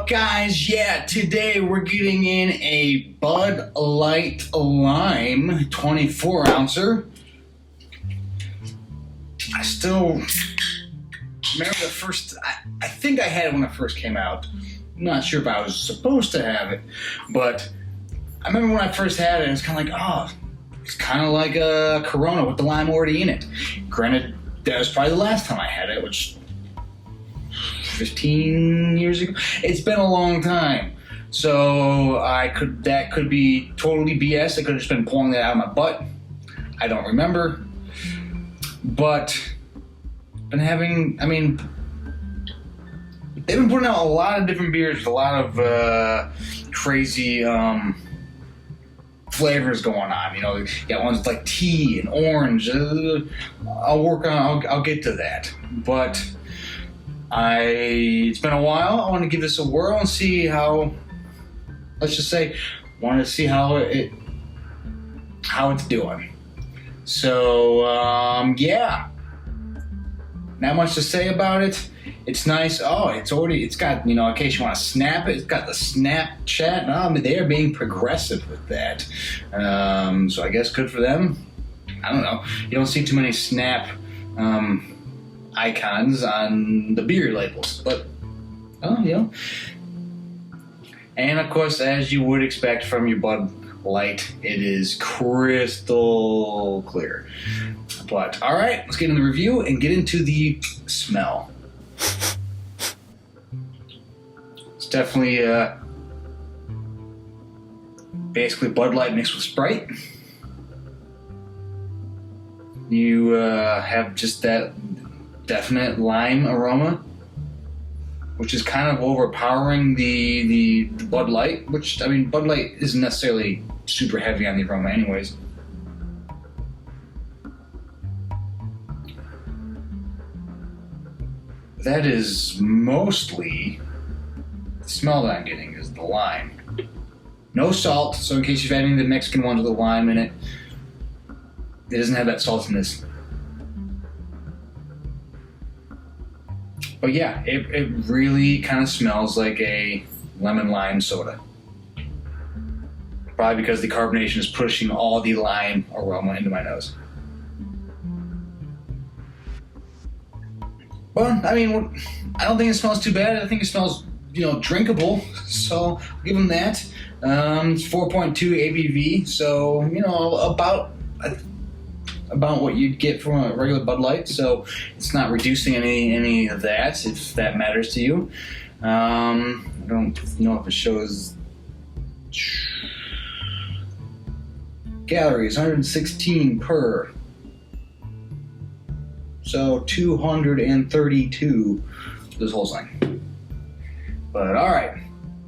guys? Yeah, today we're getting in a Bud Light Lime 24 ouncer. I still remember the first, I think I had it when it first came out. I'm not sure if I was supposed to have it, but I remember when I first had it, it was kind of like, oh, it's kind of like a Corona with the lime already in it. Granted, that was probably the last time I had it, which 15 years ago. It's been a long time. So that could be totally BS. I could have just been pulling that out of my butt. I don't remember. But they've been putting out a lot of different beers with a lot of crazy flavors going on. You know, you got ones with like tea and orange. I'll get to that. But it's been a while. I want to give this a whirl and see how. Let's just say, wanted to see how it's doing. So yeah, not much to say about it. It's nice. Oh, it's got, you know, in case you want to snap it, it's got the Snapchat. They're being progressive with that. So I guess good for them. I don't know. You don't see too many Snap icons on the beer labels, but you know. And of course, as you would expect from your Bud Light, it is crystal clear. But all right, let's get into the review and get into the smell. It's definitely basically Bud Light mixed with Sprite. You have just that definite lime aroma, which is kind of overpowering the Bud Light, which, Bud Light isn't necessarily super heavy on the aroma anyways. That is mostly the smell that I'm getting is the lime. No salt, so in case you've had any of the Mexican ones with the lime in it, it doesn't have that saltiness. But yeah, it really kind of smells like a lemon lime soda. Probably because the carbonation is pushing all the lime aroma into my nose. Well, I don't think it smells too bad. I think it smells, drinkable. So I'll give them that. It's 4.2 ABV, so about what you'd get from a regular Bud Light, so it's not reducing any of that, if that matters to you. I don't know if it shows calories, 116 per, so 232 this whole thing. But all right,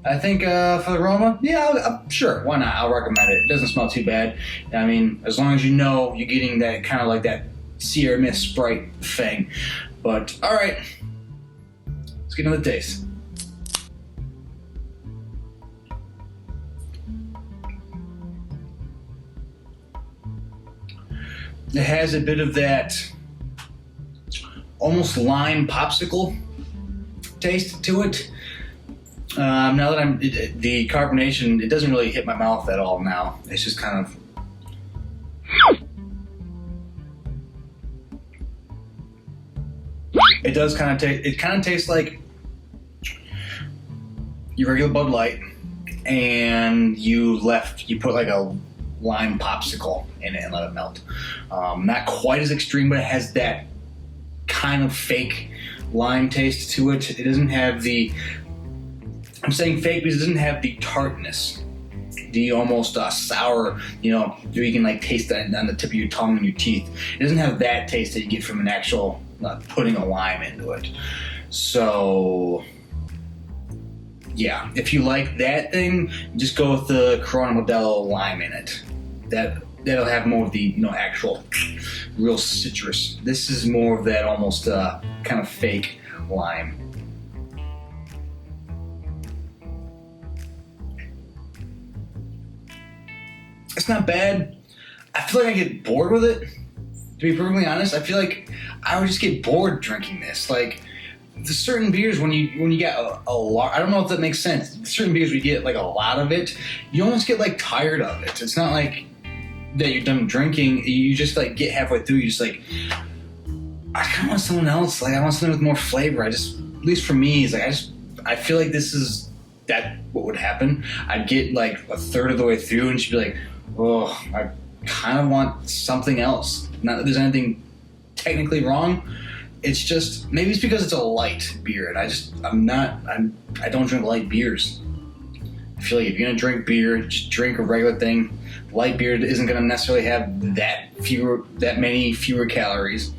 I think for the aroma, yeah, sure, why not? I'll recommend it. It doesn't smell too bad. As long as you know you're getting that kind of like that Sierra Mist Sprite thing. But all right, let's get into the taste. It has a bit of that almost lime popsicle taste to it. Now that the carbonation, it doesn't really hit my mouth at all now. It's just kind of. It does kind of taste. It kind of tastes like your regular Bud Light, and you put like a lime popsicle in it and let it melt. Not quite as extreme, but it has that kind of fake lime taste to it. It doesn't have the. I'm saying fake because it doesn't have the tartness, the almost sour, where you can like taste that on the tip of your tongue and your teeth. It doesn't have that taste that you get from an actual putting a lime into it. So yeah, if you like that thing, just go with the Corona Modelo lime in it. That'll have more of the actual real citrus. This is more of that almost kind of fake lime. It's not bad. I feel like I get bored with it. To be perfectly honest, I feel like I would just get bored drinking this. Like, the certain beers when you get a lot, I don't know if that makes sense. Certain beers we get like a lot of it, you almost get like tired of it. It's not like that you're done drinking. You just like get halfway through, you just like, I kind of want something else. Like I want something with more flavor. At least for me, it's like I feel like this is that what would happen. I'd get like a third of the way through and she'd be like, oh, I kind of want something else. Not that there's anything technically wrong. It's just, maybe it's because it's a light beer and I don't drink light beers. I feel like if you're gonna drink beer, just drink a regular thing. Light beer isn't gonna necessarily have that many fewer calories.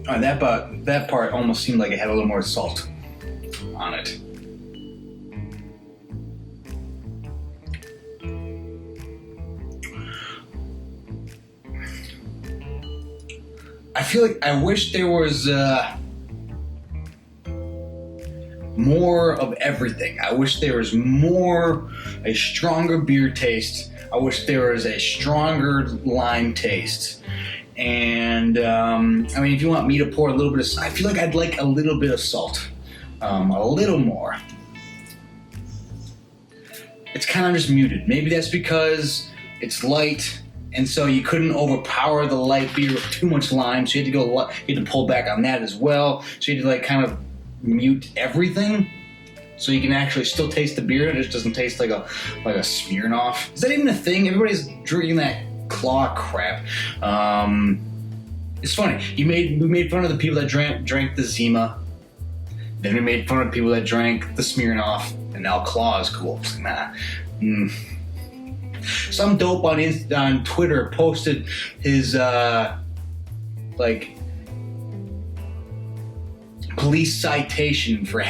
That part almost seemed like it had a little more salt on it. I feel like I wish there was more of everything. I wish there was a stronger beer taste. I wish there was a stronger lime taste. And I mean, if you want me to pour a little bit of, I feel like I'd like a little bit of salt, a little more. It's kind of just muted. Maybe that's because it's light, and so you couldn't overpower the light beer with too much lime. So you had to pull back on that as well. So you had to like kind of mute everything, so you can actually still taste the beer. It just doesn't taste like a Smirnoff. Is that even a thing? Everybody's drinking that claw crap. It's funny. We made fun of the people that drank the Zima. Then we made fun of people that drank the Smirnoff, and now Claw is cool. It's like, nah. Some dope on Twitter posted his police citation for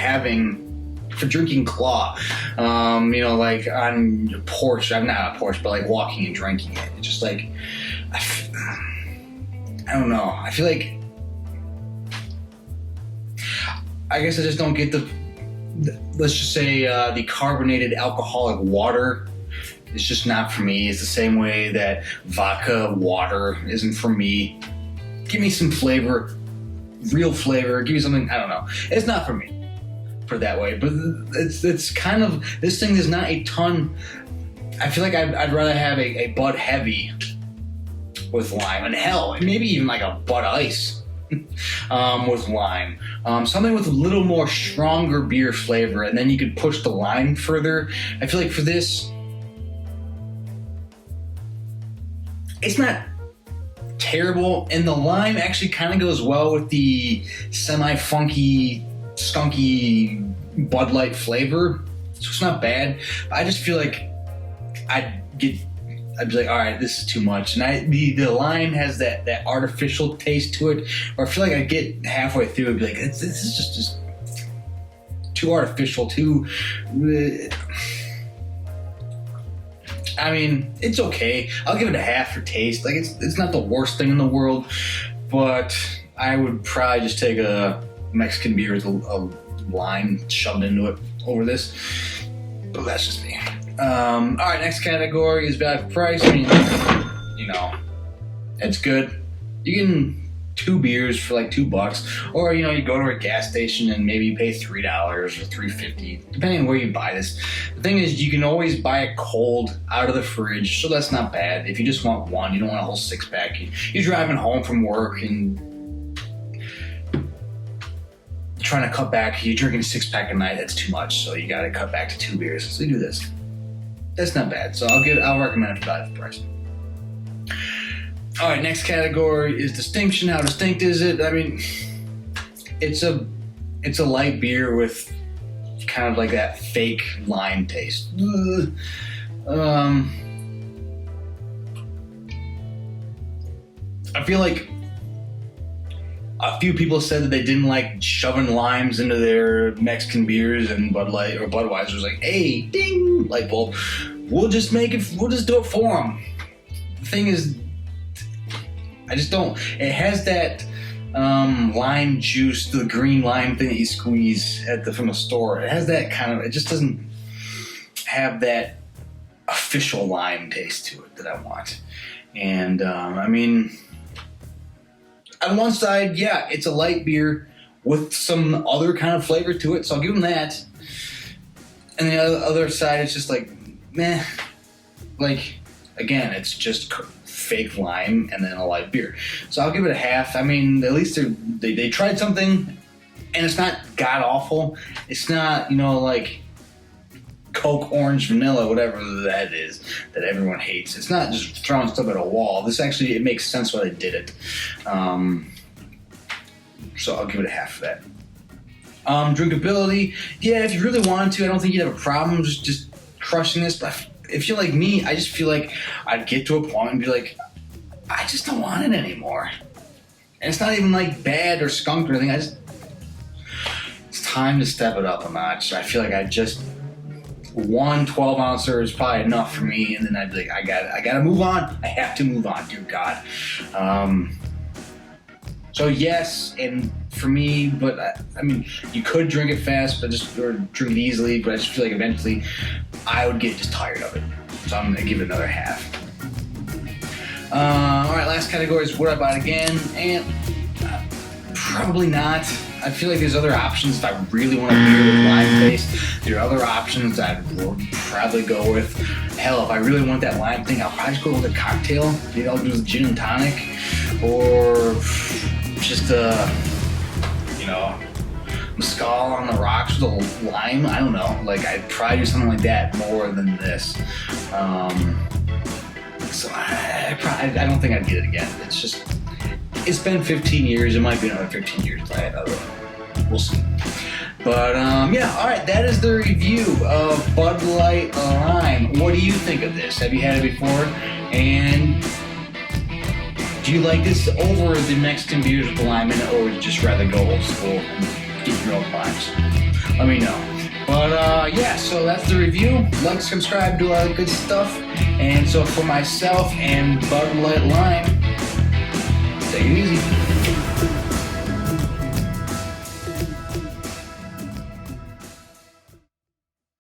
drinking Claw, like on your porch. I'm not a porch, but like walking and drinking it. It's just like, I don't know. I feel like, I guess I just don't get let's just say the carbonated alcoholic water. It's just not for me. It's the same way that vodka water isn't for me. Give me some flavor, real flavor. Give me something, I don't know. It's not for me. Put it that way, but it's kind of, this thing is not a ton. I feel like I'd rather have a Bud Heavy with lime, and hell, maybe even like a Bud Ice with lime. Something with a little more stronger beer flavor, and then you could push the lime further. I feel like for this, it's not terrible, and the lime actually kind of goes well with the semi-funky, skunky Bud Light flavor, so it's not bad. But I just feel like I'd be like, all right, this is too much. And the lime has that artificial taste to it, or I feel like I'd get halfway through and be like, this is just too artificial, too. I mean, it's okay. I'll give it a half for taste. Like, it's not the worst thing in the world, but I would probably just take a Mexican beer with a lime shoved into it over this. But that's just me. All right, next category is value for price. I mean, it's good. You can 2 beers for like $2, or you go to a gas station and maybe you pay $3 or $3.50, depending on where you buy this. The thing is, you can always buy it cold out of the fridge, so that's not bad. If you just want one, you don't want a whole 6-pack. You're driving home from work and trying to cut back. You're drinking a 6-pack a night. That's too much, so you got to cut back to 2 beers. So you do this. That's not bad. So I'll recommend it for value for price. All right, next category is distinction. How distinct is it? I mean, it's a light beer with kind of like that fake lime taste. I feel like a few people said that they didn't like shoving limes into their Mexican beers, and Bud Light or Budweiser was like, hey, ding, light bulb. We'll just do it for them. The thing is, I just don't. It has that lime juice, the green lime thing that you squeeze from the store. It has that kind of. It just doesn't have that official lime taste to it that I want. And I mean, on one side, yeah, it's a light beer with some other kind of flavor to it, so I'll give them that. And the other side, it's just like, meh. Like, again, it's just fake lime and then a light beer. So I'll give it a half. I mean, at least they tried something, and it's not god awful. It's not, like Coke Orange Vanilla, whatever that is that everyone hates. It's not just throwing stuff at a wall. This actually, it makes sense why they did it. So I'll give it a half for that. Drinkability, yeah, if you really wanted to, I don't think you'd have a problem just crushing this. But if you're like me, I just feel like I'd get to a point and be like, I just don't want it anymore. And it's not even like bad or skunked or anything. It's time to step it up a notch. I feel like one 12 ouncer is probably enough for me, and then I'd be like, I gotta move on. I have to move on, dear God. So yes, and for me, but I mean, you could drink it fast, or drink it easily, but I just feel like eventually I would get just tired of it. So I'm gonna give it another half. All right, last category is would I buy it again? And probably not. I feel like there's other options if I really want a beer with lime taste. There are other options I would probably go with. Hell, if I really want that lime thing, I'll probably just go with a cocktail. Maybe I'll do a gin and tonic, or just mezcal on the rocks with a lime. I don't know. Like, I'd probably do something like that more than this. So I don't think I'd get it again. It's been 15 years. It might be another 15 years. We'll see. But yeah, all right. That is the review of Bud Light Lime. What do you think of this? Have you had it before? And do you like this over the Mexican beers with the lime in it, or would you just rather go old school and get your own limes? Let me know. But yeah, so that's the review. Like, subscribe, do all that good stuff. And so for myself and Bud Light Lime, take it easy.